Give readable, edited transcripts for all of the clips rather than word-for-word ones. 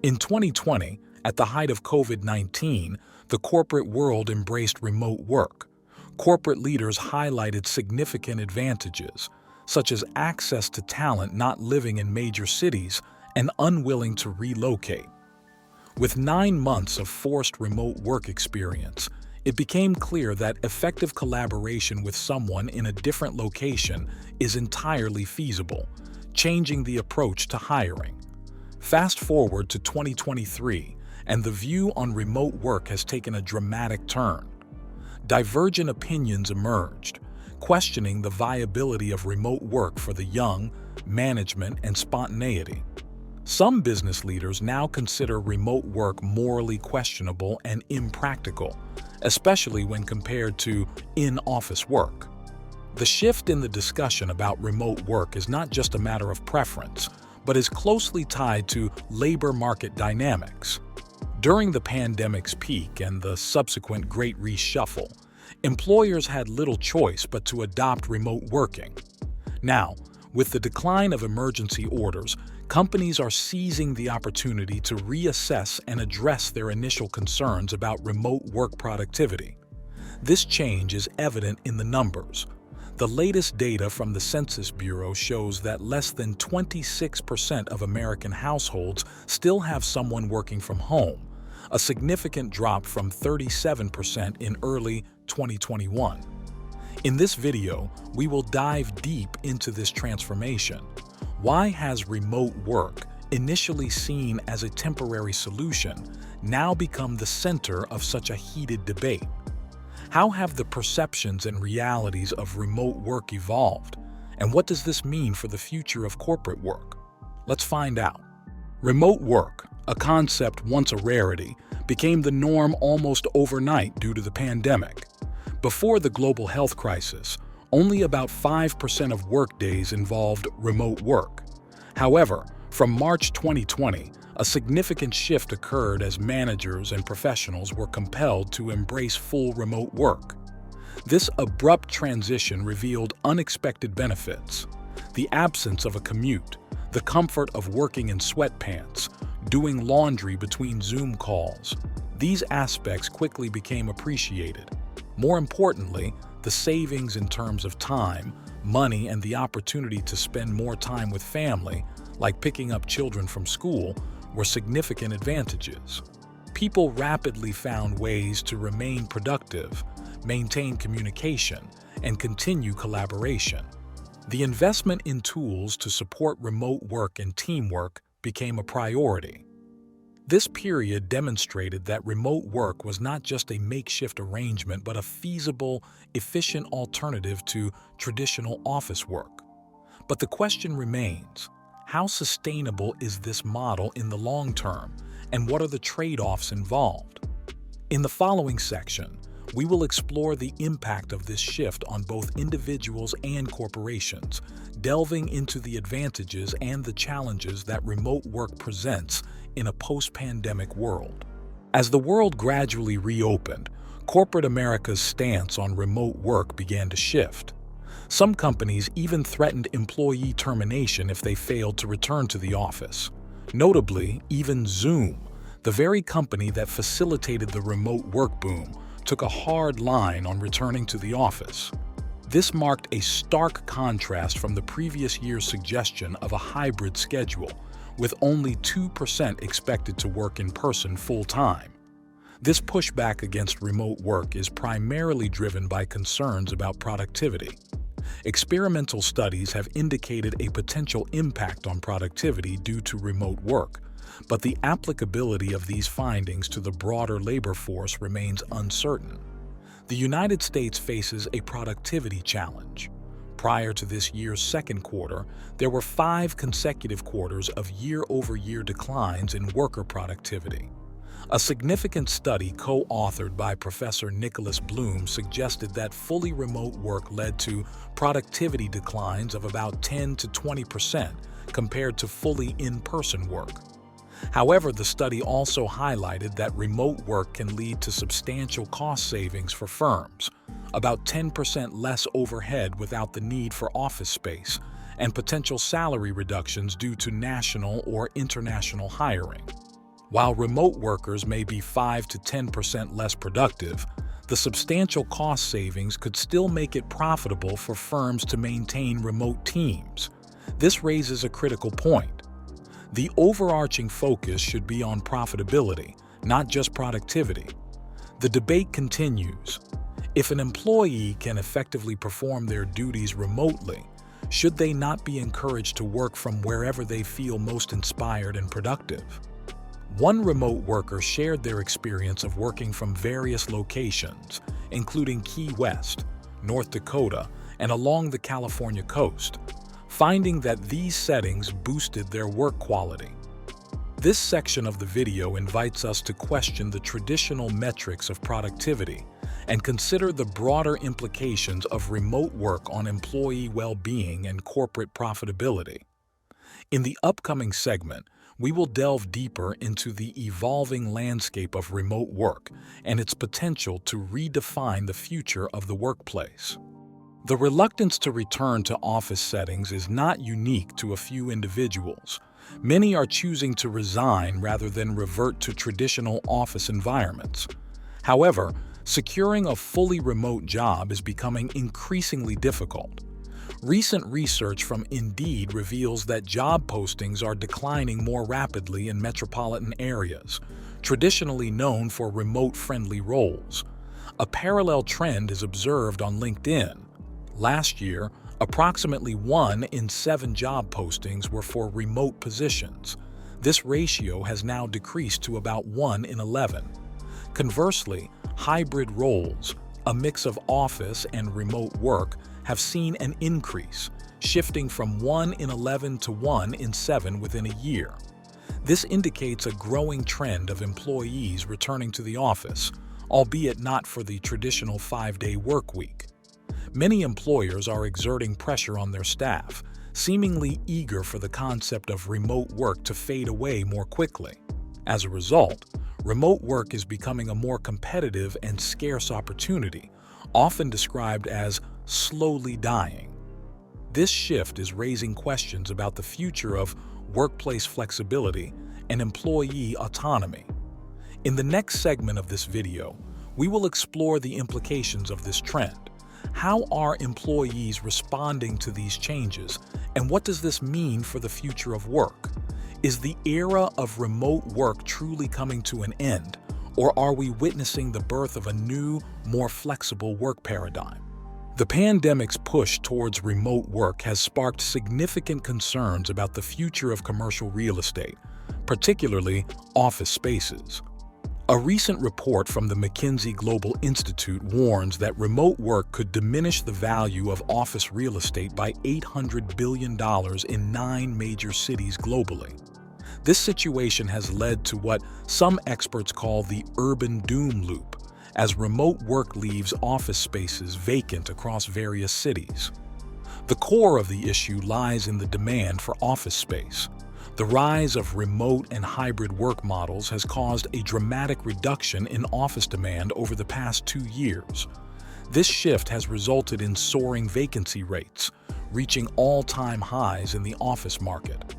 In 2020, at the height of COVID-19, the corporate world embraced remote work. Corporate leaders highlighted significant advantages, such as access to talent not living in major cities and unwilling to relocate. With 9 months of forced remote work experience, it became clear that effective collaboration with someone in a different location is entirely feasible, changing the approach to hiring. Fast forward to 2023, and the view on remote work has taken a dramatic turn. Divergent opinions emerged, questioning the viability of remote work for the young, management, and spontaneity. Some business leaders now consider remote work morally questionable and impractical, especially when compared to in-office work. The shift in the discussion about remote work is not just a matter of preference, but is closely tied to labor market dynamics. During the pandemic's peak and the subsequent Great Reshuffle, employers had little choice but to adopt remote working. Now, with the decline of emergency orders, companies are seizing the opportunity to reassess and address their initial concerns about remote work productivity. This change is evident in the numbers. The latest data from the Census Bureau shows that less than 26% of American households still have someone working from home, a significant drop from 37% in early 2021. In this video, we will dive deep into this transformation. Why has remote work, initially seen as a temporary solution, now become the center of such a heated debate? How have the perceptions and realities of remote work evolved? And what does this mean for the future of corporate work? Let's find out. Remote work, a concept once a rarity, became the norm almost overnight due to the pandemic. Before the global health crisis, only about 5% of workdays involved remote work. However, from March 2020, a significant shift occurred as managers and professionals were compelled to embrace full remote work. This abrupt transition revealed unexpected benefits: the absence of a commute, the comfort of working in sweatpants, doing laundry between Zoom calls. These aspects quickly became appreciated. More importantly, the savings in terms of time, money, and the opportunity to spend more time with family, like picking up children from school, were significant advantages. People rapidly found ways to remain productive, maintain communication, and continue collaboration. The investment in tools to support remote work and teamwork became a priority. This period demonstrated that remote work was not just a makeshift arrangement but a feasible, efficient alternative to traditional office work. But the question remains: how sustainable is this model in the long term, and what are the trade-offs involved? In the following section, we will explore the impact of this shift on both individuals and corporations, delving into the advantages and the challenges that remote work presents in a post-pandemic world. As the world gradually reopened, corporate America's stance on remote work began to shift. Some companies even threatened employee termination if they failed to return to the office. Notably, even Zoom, the very company that facilitated the remote work boom, took a hard line on returning to the office. This marked a stark contrast from the previous year's suggestion of a hybrid schedule, with only 2% expected to work in person full-time. This pushback against remote work is primarily driven by concerns about productivity. Experimental studies have indicated a potential impact on productivity due to remote work, but the applicability of these findings to the broader labor force remains uncertain. The United States faces a productivity challenge. Prior to this year's second quarter, there were 5 consecutive quarters of year-over-year declines in worker productivity. A significant study co-authored by Professor Nicholas Bloom suggested that fully remote work led to productivity declines of about 10 to 20% compared to fully in-person work. However, the study also highlighted that remote work can lead to substantial cost savings for firms, about 10% less overhead without the need for office space, and potential salary reductions due to national or international hiring. While remote workers may be 5 to 10% less productive, the substantial cost savings could still make it profitable for firms to maintain remote teams. This raises a critical point. The overarching focus should be on profitability, not just productivity. The debate continues. If an employee can effectively perform their duties remotely, should they not be encouraged to work from wherever they feel most inspired and productive? One remote worker shared their experience of working from various locations, including Key West, North Dakota, and along the California coast, finding that these settings boosted their work quality. This section of the video invites us to question the traditional metrics of productivity and consider the broader implications of remote work on employee well-being and corporate profitability. In the upcoming segment, we will delve deeper into the evolving landscape of remote work and its potential to redefine the future of the workplace. The reluctance to return to office settings is not unique to a few individuals. Many are choosing to resign rather than revert to traditional office environments. However, securing a fully remote job is becoming increasingly difficult. Recent research from Indeed reveals that job postings are declining more rapidly in metropolitan areas, traditionally known for remote-friendly roles. A parallel trend is observed on LinkedIn. Last year, approximately 1 in 7 job postings were for remote positions. This ratio has now decreased to about 1 in 11. Conversely, hybrid roles, a mix of office and remote work, have seen an increase, shifting from 1 in 11 to 1 in 7 within a year. This indicates a growing trend of employees returning to the office, albeit not for the traditional 5-day work week. Many employers are exerting pressure on their staff, seemingly eager for the concept of remote work to fade away more quickly. As a result, remote work is becoming a more competitive and scarce opportunity, often described as slowly dying. This shift is raising questions about the future of workplace flexibility and employee autonomy. In the next segment of this video, we will explore the implications of this trend. How are employees responding to these changes, and what does this mean for the future of work? Is the era of remote work truly coming to an end, or are we witnessing the birth of a new, more flexible work paradigm? The pandemic's push towards remote work has sparked significant concerns about the future of commercial real estate, particularly office spaces. A recent report from the McKinsey Global Institute warns that remote work could diminish the value of office real estate by $800 billion in 9 major cities globally. This situation has led to what some experts call the urban doom loop, as remote work leaves office spaces vacant across various cities. The core of the issue lies in the demand for office space. The rise of remote and hybrid work models has caused a dramatic reduction in office demand over the past 2 years. This shift has resulted in soaring vacancy rates, reaching all-time highs in the office market.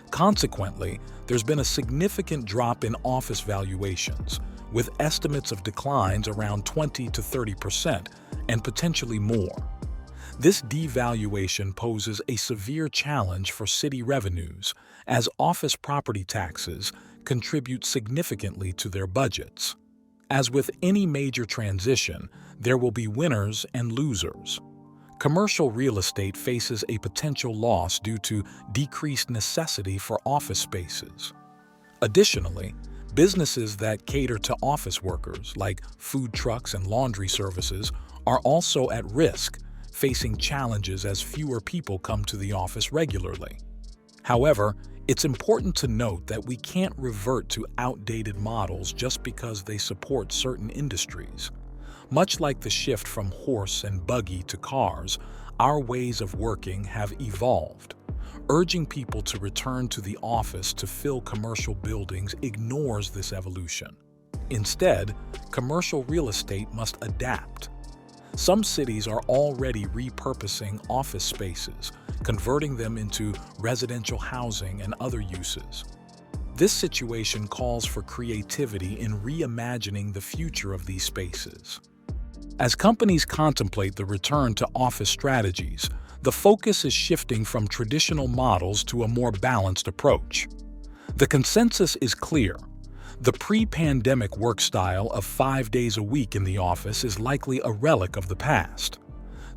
Consequently, there's been a significant drop in office valuations, with estimates of declines around 20 to 30% and potentially more. This devaluation poses a severe challenge for city revenues, as office property taxes contribute significantly to their budgets. As with any major transition, there will be winners and losers. Commercial real estate faces a potential loss due to decreased necessity for office spaces. Additionally, businesses that cater to office workers, like food trucks and laundry services, are also at risk, facing challenges as fewer people come to the office regularly. However, it's important to note that we can't revert to outdated models just because they support certain industries. Much like the shift from horse and buggy to cars, our ways of working have evolved. Urging people to return to the office to fill commercial buildings ignores this evolution. Instead, commercial real estate must adapt. Some cities are already repurposing office spaces, converting them into residential housing and other uses. This situation calls for creativity in reimagining the future of these spaces. As companies contemplate the return to office strategies, the focus is shifting from traditional models to a more balanced approach. The consensus is clear. The pre-pandemic work style of 5 days a week in the office is likely a relic of the past.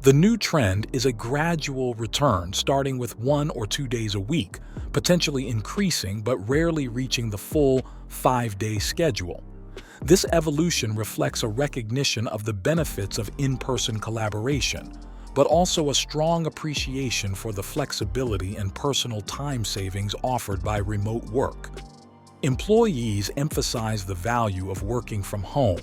The new trend is a gradual return, starting with 1 or 2 days a week, potentially increasing but rarely reaching the full 5-day schedule. This evolution reflects a recognition of the benefits of in-person collaboration, but also a strong appreciation for the flexibility and personal time savings offered by remote work. Employees emphasize the value of working from home,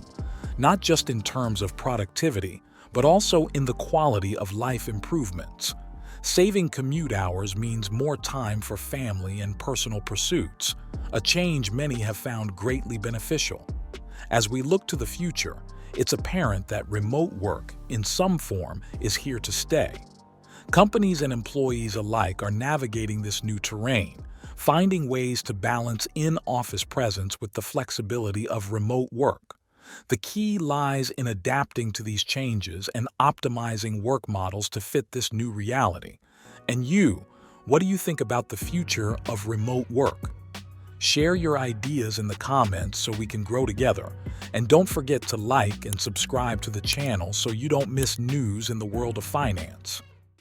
not just in terms of productivity, but also in the quality of life improvements. Saving commute hours means more time for family and personal pursuits, a change many have found greatly beneficial. As we look to the future, it's apparent that remote work, in some form, is here to stay. Companies and employees alike are navigating this new terrain, finding ways to balance in-office presence with the flexibility of remote work. The key lies in adapting to these changes and optimizing work models to fit this new reality. And you, what do you think about the future of remote work? Share your ideas in the comments so we can grow together. And don't forget to like and subscribe to the channel so you don't miss news in the world of finance.